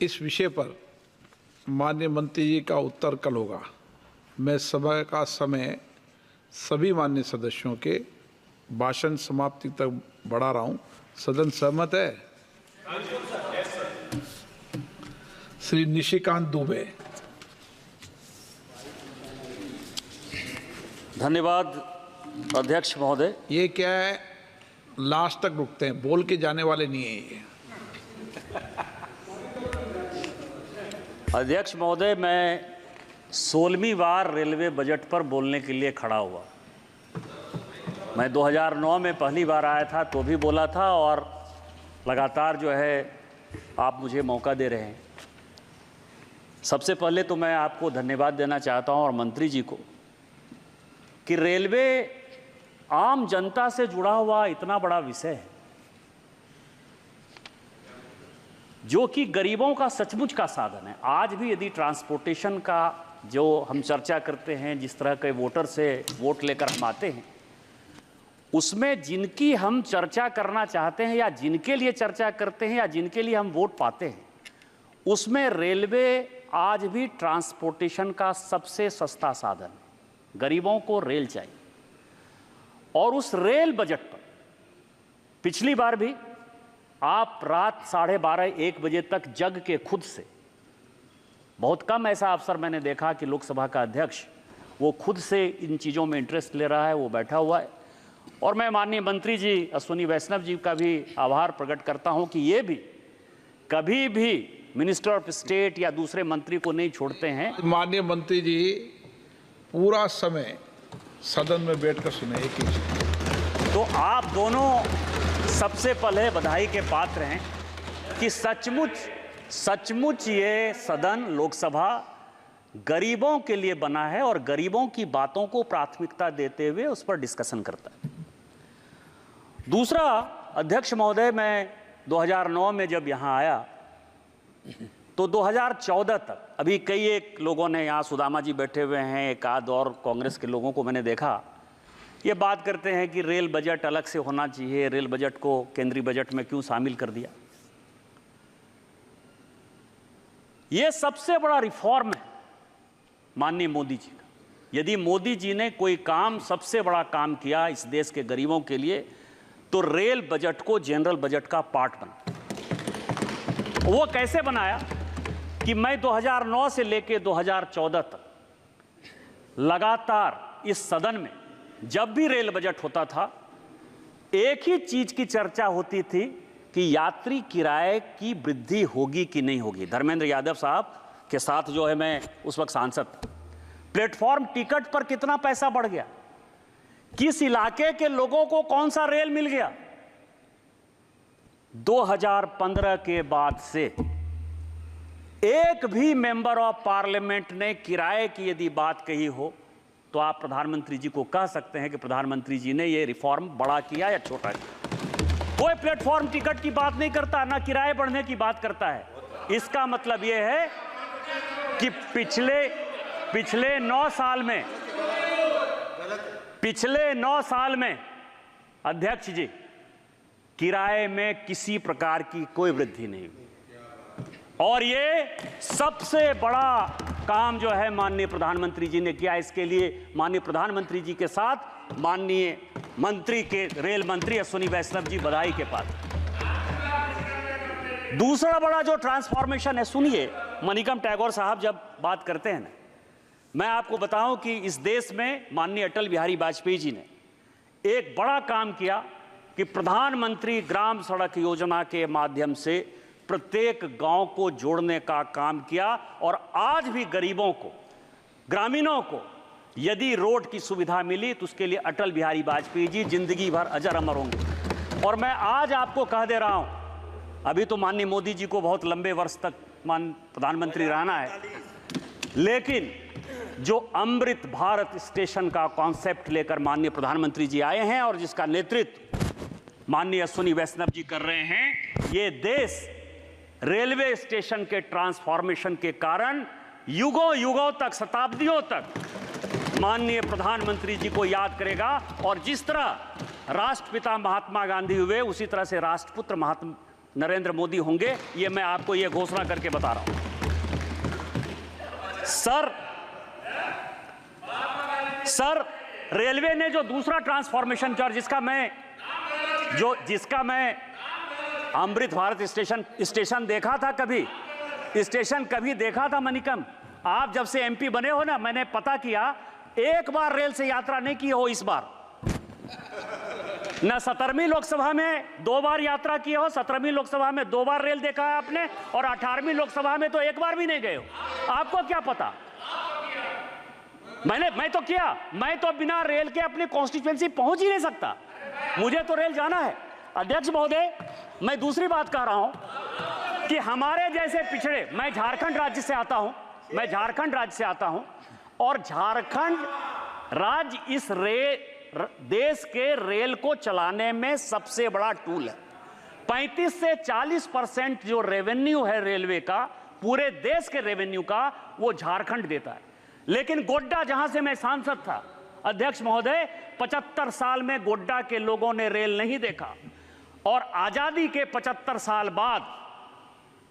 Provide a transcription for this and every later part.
इस विषय पर माननीय मंत्री जी का उत्तर कल होगा। मैं सभा का समय सभी माननीय सदस्यों के भाषण समाप्ति तक बढ़ा रहा हूं। सदन सहमत है? श्री निशिकांत दुबे। धन्यवाद अध्यक्ष महोदय। ये क्या है, लास्ट तक रुकते हैं, बोल के जाने वाले नहीं है ये। अध्यक्ष महोदय, मैं 16वीं बार रेलवे बजट पर बोलने के लिए खड़ा हुआ। मैं 2009 में पहली बार आया था तो भी बोला था, और लगातार जो है आप मुझे मौका दे रहे हैं। सबसे पहले तो मैं आपको धन्यवाद देना चाहता हूं और मंत्री जी को कि रेलवे आम जनता से जुड़ा हुआ इतना बड़ा विषय है जो कि गरीबों का सचमुच का साधन है। आज भी यदि ट्रांसपोर्टेशन का जो हम चर्चा करते हैं, जिस तरह के वोटर से वोट लेकर हम आते हैं, उसमें जिनकी हम चर्चा करना चाहते हैं या जिनके लिए चर्चा करते हैं या जिनके लिए हम वोट पाते हैं, उसमें रेलवे आज भी ट्रांसपोर्टेशन का सबसे सस्ता साधन। गरीबों को रेल चाहिए, और उस रेल बजट पर पिछली बार भी आप रात 12:30-1 बजे तक जग के खुद से, बहुत कम ऐसा अवसर मैंने देखा कि लोकसभा का अध्यक्ष वो खुद से इन चीज़ों में इंटरेस्ट ले रहा है, वो बैठा हुआ है। और मैं माननीय मंत्री जी अश्विनी वैष्णव जी का भी आभार प्रकट करता हूं कि ये भी कभी भी मिनिस्टर ऑफ स्टेट या दूसरे मंत्री को नहीं छोड़ते हैं। माननीय मंत्री जी पूरा समय सदन में बैठकर सुने एक ही चीज। तो आप दोनों सबसे पहले बधाई के पात्र हैं कि सचमुच ये सदन लोकसभा गरीबों के लिए बना है और गरीबों की बातों को प्राथमिकता देते हुए उस पर डिस्कशन करता है। दूसरा, अध्यक्ष महोदय, मैं 2009 में जब यहाँ आया तो 2014 तक, अभी कई एक लोगों ने, यहाँ सुदामा जी बैठे हुए हैं, एक आध और कांग्रेस के लोगों को मैंने देखा, ये बात करते हैं कि रेल बजट अलग से होना चाहिए, रेल बजट को केंद्रीय बजट में क्यों शामिल कर दिया। ये सबसे बड़ा रिफॉर्म है माननीय मोदी जी का। यदि मोदी जी ने कोई काम, सबसे बड़ा काम किया इस देश के गरीबों के लिए, तो रेल बजट को जनरल बजट का पार्ट बना। वो कैसे बनाया कि मैं 2009 से लेकर 2014 तक लगातार इस सदन में जब भी रेल बजट होता था, एक ही चीज की चर्चा होती थी कि यात्री किराए की वृद्धि होगी कि नहीं होगी। धर्मेंद्र यादव साहब के साथ जो है मैं उस वक्त सांसद था। प्लेटफॉर्म टिकट पर कितना पैसा बढ़ गया, किस इलाके के लोगों को कौन सा रेल मिल गया। 2015 के बाद से एक भी मेंबर ऑफ पार्लियामेंट ने किराए की यदि बात कही हो तो आप प्रधानमंत्री जी को कह सकते हैं कि प्रधानमंत्री जी ने यह रिफॉर्म बड़ा किया या छोटा किया। कोई प्लेटफॉर्म टिकट की बात नहीं करता, ना किराए बढ़ने की बात करता है। इसका मतलब यह है कि पिछले 9 साल में अध्यक्ष जी, किराए में किसी प्रकार की कोई वृद्धि नहीं हुई। और ये सबसे बड़ा काम जो है माननीय प्रधानमंत्री जी ने किया। इसके लिए माननीय प्रधानमंत्री जी के साथ माननीय मंत्री के, रेल मंत्री अश्विनी वैष्णव जी बधाई के पात्र। दूसरा बड़ा जो ट्रांसफॉर्मेशन है, सुनिए, मणिकम टैगोर साहब जब बात करते हैं ना, मैं आपको बताऊं कि इस देश में माननीय अटल बिहारी वाजपेयी जी ने एक बड़ा काम किया कि प्रधानमंत्री ग्राम सड़क योजना के माध्यम से प्रत्येक गांव को जोड़ने का काम किया। और आज भी गरीबों को, ग्रामीणों को यदि रोड की सुविधा मिली तो उसके लिए अटल बिहारी वाजपेयी जी जिंदगी भर अजर अमर होंगे। और मैं आज आपको कह दे रहा हूं, अभी तो माननीय मोदी जी को बहुत लंबे वर्ष तक प्रधानमंत्री रहना है, लेकिन जो अमृत भारत स्टेशन का कॉन्सेप्ट लेकर माननीय प्रधानमंत्री जी आए हैं और जिसका नेतृत्व माननीय अश्विनी वैष्णव जी कर रहे हैं, ये देश रेलवे स्टेशन के ट्रांसफॉर्मेशन के कारण युगों युगों तक, शताब्दियों तक माननीय प्रधानमंत्री जी को याद करेगा। और जिस तरह राष्ट्रपिता महात्मा गांधी हुए, उसी तरह से राष्ट्रपुत्र नरेंद्र मोदी होंगे, ये मैं आपको ये घोषणा करके बता रहा हूं। सर रेलवे ने जो दूसरा ट्रांसफॉर्मेशन किया, जिसका मैं अमृत भारत स्टेशन देखा था, कभी देखा था मणिकम। आप जब से एमपी बने हो ना, मैंने पता किया, एक बार रेल से यात्रा नहीं की हो इस बार। न 17वीं लोकसभा में 2 बार यात्रा की हो, 17वीं लोकसभा में 2 बार रेल देखा है आपने, और 18वीं लोकसभा में तो एक बार भी नहीं गए हो। आपको क्या पता? मैं तो किया, मैं तो बिना रेल के अपनी कॉन्स्टिट्यूएंसी पहुंच ही नहीं सकता। मुझे तो रेल जाना है। अध्यक्ष महोदय, मैं दूसरी बात कह रहा हूं कि हमारे जैसे पिछड़े, मैं झारखंड राज्य से आता हूं, और झारखंड राज्य इस देश के रेल को चलाने में सबसे बड़ा टूल है। 35 से 40% जो रेवेन्यू है रेलवे का, पूरे देश के रेवेन्यू का, वो झारखंड देता है। लेकिन गोड्डा, जहां से मैं सांसद था, अध्यक्ष महोदय, 75 साल में गोड्डा के लोगों ने रेल नहीं देखा। और आजादी के 75 साल बाद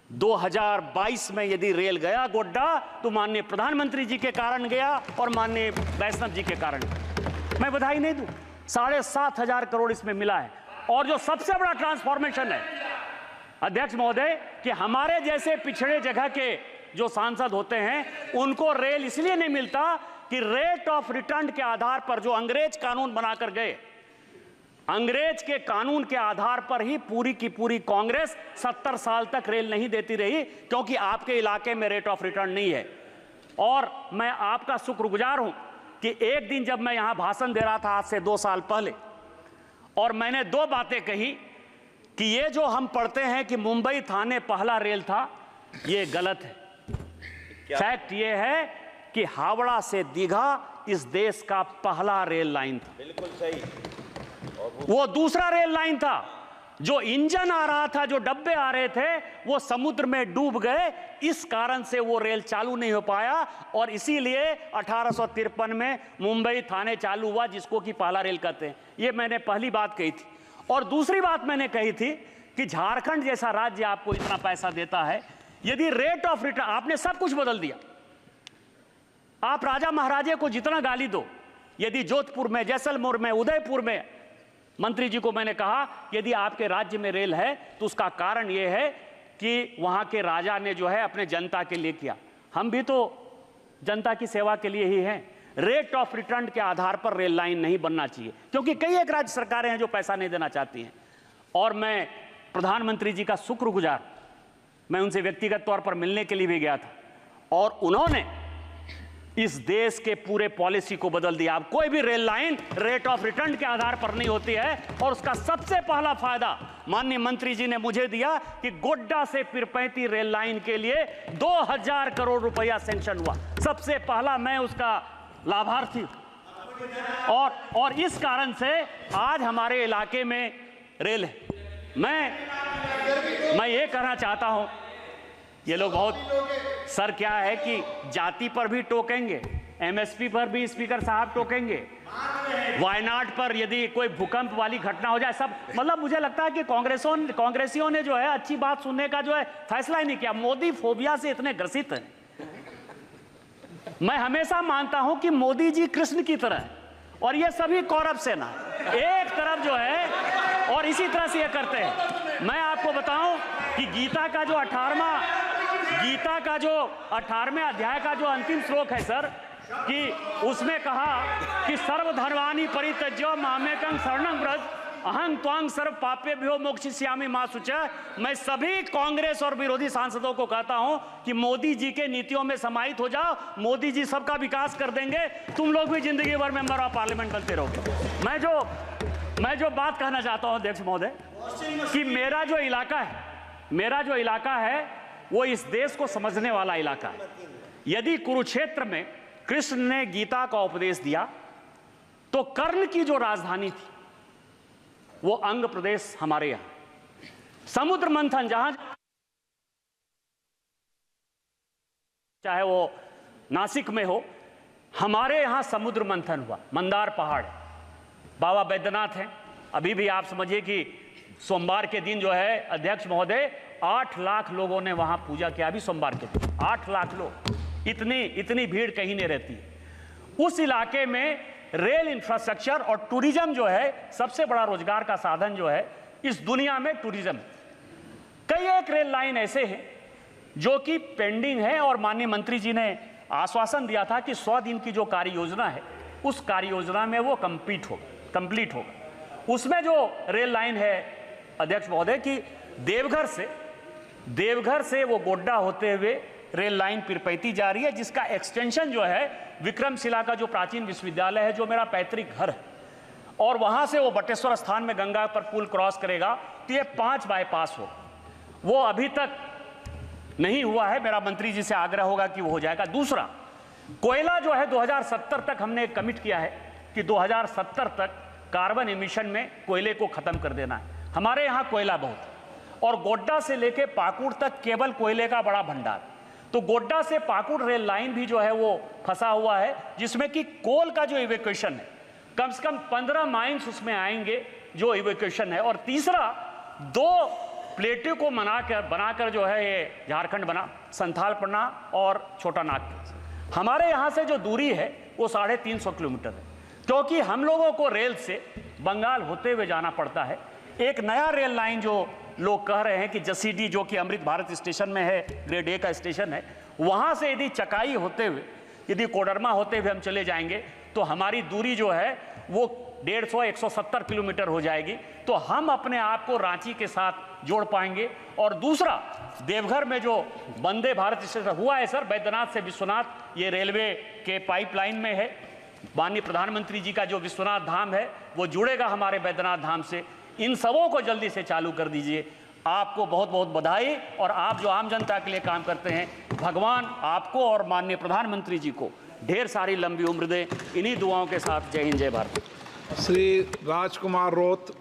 2022 में यदि रेल गया गोड्डा, तो माननीय प्रधानमंत्री जी के कारण गया और माननीय वैष्णव जी के कारण। मैं बधाई नहीं दूं, 7,500 करोड़ इसमें मिला है। और जो सबसे बड़ा ट्रांसफॉर्मेशन है अध्यक्ष महोदय, कि हमारे जैसे पिछड़े जगह के जो सांसद होते हैं, उनको रेल इसलिए नहीं मिलता कि रेट ऑफ रिटर्न के आधार पर जो अंग्रेज कानून बनाकर गए, अंग्रेज के कानून के आधार पर ही पूरी की पूरी कांग्रेस 70 साल तक रेल नहीं देती रही, क्योंकि आपके इलाके में रेट ऑफ रिटर्न नहीं है। और मैं आपका शुक्रगुजार हूं कि एक दिन जब मैं यहां भाषण दे रहा था आज से 2 साल पहले, और मैंने 2 बातें कही कि ये जो हम पढ़ते हैं कि मुंबई थाने पहला रेल था, ये गलत है। फैक्ट ये है कि हावड़ा से दीघा इस देश का पहला रेल लाइन था। बिल्कुल सही। वो दूसरा रेल लाइन था। जो इंजन आ रहा था, जो डब्बे आ रहे थे, वो समुद्र में डूब गए। इस कारण से वो रेल चालू नहीं हो पाया, और इसीलिए 1853 में मुंबई थाने चालू हुआ, जिसको कि पहला रेल कहते हैं। ये मैंने पहली बात कही थी। और दूसरी बात मैंने कही थी कि झारखंड जैसा राज्य आपको इतना पैसा देता है, यदि रेट ऑफ रिटर्न, आपने सब कुछ बदल दिया। आप राजा महाराजे को जितना गाली दो, यदि जोधपुर में, जैसलमेर में, उदयपुर में, मंत्री जी को मैंने कहा, यदि आपके राज्य में रेल है तो उसका कारण यह है कि वहां के राजा ने जो है अपने जनता के लिए किया। हम भी तो जनता की सेवा के लिए ही हैं। रेट ऑफ रिटर्न के आधार पर रेल लाइन नहीं बनना चाहिए, क्योंकि कई एक राज्य सरकारें हैं जो पैसा नहीं देना चाहती हैं। और मैं प्रधानमंत्री जी का शुक्रगुजार, मैं उनसे व्यक्तिगत तौर पर मिलने के लिए भी गया था, और उन्होंने इस देश के पूरे पॉलिसी को बदल दिया। अब कोई भी rail line rate of return के आधार पर नहीं होती है, और उसका सबसे पहला फायदा माननीय मंत्री जी ने मुझे दिया कि गोड्डा से पिरपैंती रेल लाइन के लिए 2000 करोड़ रुपया सैंक्शन हुआ। सबसे पहला मैं उसका लाभार्थी। और इस कारण से आज हमारे इलाके में रेल है। मैं ये कहना चाहता हूं, ये लोग बहुत, सर क्या है कि जाति पर भी टोकेंगे, एमएसपी पर भी स्पीकर साहब टोकेंगे, वायनाड पर यदि कोई भूकंप वाली घटना हो जाए, सब, मतलब मुझे लगता है कि कांग्रेसियों ने जो है अच्छी बात सुनने का जो है फैसला ही नहीं किया। मोदी फोबिया से इतने ग्रसित हैं। मैं हमेशा मानता हूं कि मोदी जी कृष्ण की तरह है, और ये सभी कौरव सेना एक तरफ जो है, और इसी तरह से ये करते हैं। मैं आपको बताऊं कि गीता का जो 18वें अध्याय का जो अंतिम श्लोक है सर, कि उसमें कहा कि सर्वधर्माणि परित्यज्य मामेकं शरणं व्रज अहं त्वां सर्व पापेभ्यो मोक्षयिष्यामि मा शुचः। मैं सभी कांग्रेस और विरोधी सांसदों को कहता हूं कि मोदी जी के नीतियों में समाहित हो जाओ, मोदी जी सबका विकास कर देंगे, तुम लोग भी जिंदगी भर मेंबर ऑफ पार्लियामेंट बनते रहोगे। मैं जो बात कहना चाहता हूं अध्यक्ष महोदय, कि मेरा जो इलाका है वो इस देश को समझने वाला इलाका है। यदि कुरुक्षेत्र में कृष्ण ने गीता का उपदेश दिया, तो कर्ण की जो राजधानी थी वो अंग प्रदेश हमारे यहां, समुद्र मंथन जहां, चाहे वो नासिक में हो, हमारे यहां समुद्र मंथन हुआ। मंदार पहाड़, बाबा बैद्यनाथ हैं, अभी भी आप समझिए कि सोमवार के दिन जो है अध्यक्ष महोदय 8 लाख लोगों ने वहां पूजा किया, अभी सोमवार के दिन 8 लाख लोग, इतनी भीड़ कहीं नहीं रहती। उस इलाके में रेल इंफ्रास्ट्रक्चर और टूरिज्म जो है सबसे बड़ा रोजगार का साधन जो है इस दुनिया में टूरिज्म। कई एक रेल लाइन ऐसे हैं जो कि पेंडिंग है और माननीय मंत्री जी ने आश्वासन दिया था कि 100 दिन की जो कार्य योजना है उस कार्य योजना में वो कंप्लीट होगा। उसमें जो रेल लाइन है अध्यक्ष महोदय की देवघर से वो गोड्डा होते हुए रेल लाइन पिरपैती जा रही है, जिसका एक्सटेंशन जो है विक्रमशिला का जो प्राचीन विश्वविद्यालय है जो मेरा पैतृक घर है, और वहां से वो बटेश्वर स्थान में गंगा पर पुल क्रॉस करेगा तो ये 5 बाईपास हो। वो अभी तक नहीं हुआ है, मेरा मंत्री जी से आग्रह होगा कि वो हो जाएगा। दूसरा, कोयला जो है 2070 तक हमने कमिट किया है कि 2070 तक कार्बन एमिशन में कोयले को खत्म कर देना है। हमारे यहाँ कोयला बहुत है और गोड्डा से लेके पाकुड़ तक केवल कोयले का बड़ा भंडार, तो गोड्डा से पाकुड़ रेल लाइन भी जो है वो फंसा हुआ है, जिसमें कि कोल का जो इवैक्यूएशन है कम से कम 15 माइन्स उसमें आएंगे जो इवैक्यूएशन है। और तीसरा, 2 प्लेटों को बनाकर जो है ये झारखंड बना, संथालपन्ना और छोटा नागपुर। हमारे यहाँ से जो दूरी है वो 350 किलोमीटर है, क्योंकि हम लोगों को रेल से बंगाल होते हुए जाना पड़ता है। एक नया रेल लाइन जो लोग कह रहे हैं कि जसीडी जो कि अमृत भारत स्टेशन में है, ग्रेड ए का स्टेशन है, वहाँ से यदि चकाई होते हुए, यदि कोडरमा होते हुए हम चले जाएंगे तो हमारी दूरी जो है वो 150-170 किलोमीटर हो जाएगी। तो हम अपने आप को रांची के साथ जोड़ पाएंगे। और दूसरा, देवघर में जो वंदे भारत स्टेशन हुआ है सर, बैद्यनाथ से विश्वनाथ, ये रेलवे के पाइपलाइन में है। माननीय प्रधानमंत्री जी का जो विश्वनाथ धाम है वो जुड़ेगा हमारे बैद्यनाथ धाम से। इन सबों को जल्दी से चालू कर दीजिए। आपको बहुत बहुत बधाई, और आप जो आम जनता के लिए काम करते हैं, भगवान आपको और माननीय प्रधानमंत्री जी को ढेर सारी लंबी उम्र दे। इन्हीं दुआओं के साथ जय हिंद, जय भारत। श्री राजकुमार रोत,